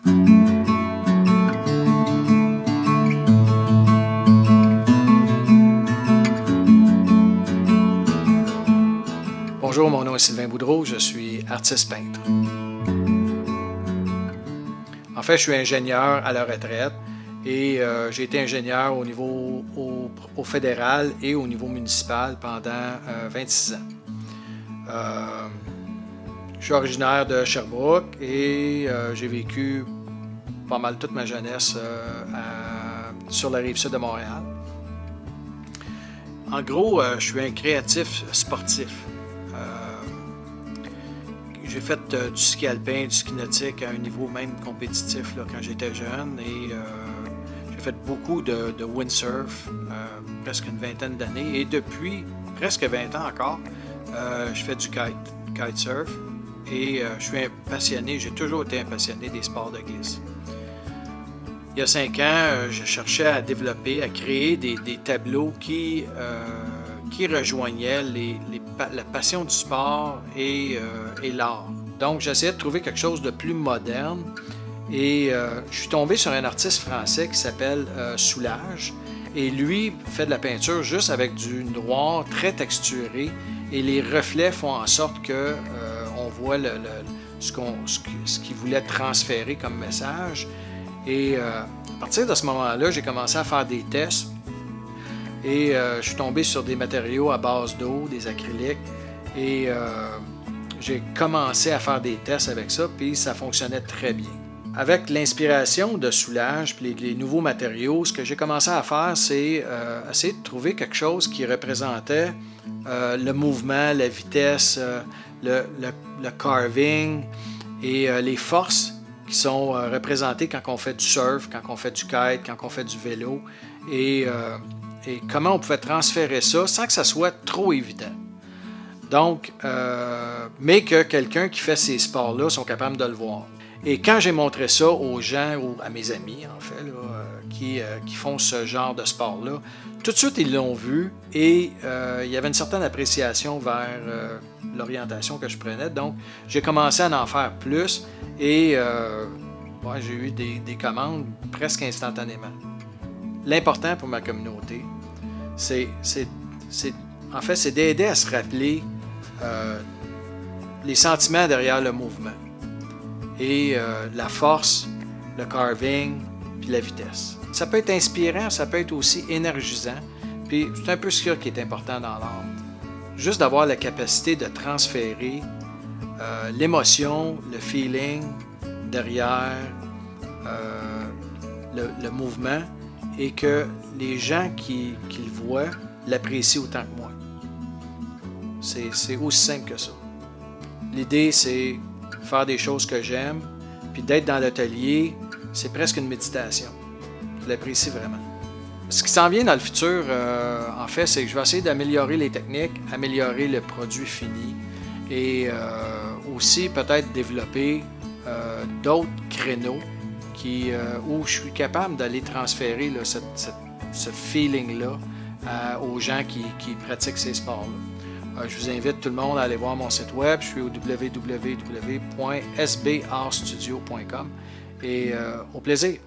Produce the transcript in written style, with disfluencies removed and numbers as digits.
Bonjour, mon nom est Sylvain Boudreau, je suis artiste peintre. En fait, je suis ingénieur à la retraite et j'ai été ingénieur au niveau au fédéral et au niveau municipal pendant 26 ans. Je suis originaire de Sherbrooke et j'ai vécu pas mal toute ma jeunesse sur la rive sud de Montréal. En gros, je suis un créatif sportif. J'ai fait du ski alpin, du ski nautique à un niveau même compétitif là, quand j'étais jeune et j'ai fait beaucoup de windsurf, presque une vingtaine d'années et depuis presque 20 ans encore, je fais du kitesurf et je suis un passionné, j'ai toujours été un passionné des sports de glisse. Il y a 5 ans, je cherchais à développer, à créer des tableaux qui rejoignaient la passion du sport et l'art. Donc, j'essayais de trouver quelque chose de plus moderne et je suis tombé sur un artiste français qui s'appelle Soulage et lui fait de la peinture juste avec du noir très texturé et les reflets font en sorte que on voit ce qu'il voulait transférer comme message. Et à partir de ce moment-là, j'ai commencé à faire des tests et je suis tombé sur des matériaux à base d'eau, des acryliques et j'ai commencé à faire des tests avec ça puis ça fonctionnait très bien. Avec l'inspiration de Soulage et les nouveaux matériaux, ce que j'ai commencé à faire, c'est essayer de trouver quelque chose qui représentait le mouvement, la vitesse, le carving et les forces qui sont représentées quand on fait du surf, quand on fait du kite, quand on fait du vélo et comment on pouvait transférer ça sans que ça soit trop évident. Donc, mais que quelqu'un qui fait ces sports-là sont capables de le voir. Et quand j'ai montré ça aux gens, ou à mes amis en fait, là, qui font ce genre de sport-là, tout de suite ils l'ont vu et il y avait une certaine appréciation vers l'orientation que je prenais. Donc, j'ai commencé à en faire plus et j'ai eu des commandes presque instantanément. L'important pour ma communauté, c'est d'aider à se rappeler les sentiments derrière le mouvement et la force, le carving, puis la vitesse. Ça peut être inspirant, ça peut être aussi énergisant, puis c'est un peu ce qui est important dans l'art. Juste d'avoir la capacité de transférer l'émotion, le feeling derrière le mouvement et que les gens qui le voient l'apprécient autant que moi. C'est aussi simple que ça. L'idée, c'est faire des choses que j'aime, puis d'être dans l'atelier, c'est presque une méditation. Je l'apprécie vraiment. Ce qui s'en vient dans le futur, en fait, c'est que je vais essayer d'améliorer les techniques, améliorer le produit fini et aussi peut-être développer d'autres créneaux où je suis capable d'aller transférer là, ce feeling-là aux gens qui pratiquent ces sports-là. Je vous invite tout le monde à aller voir mon site web. Je suis au www.sbartstudio.com et au plaisir.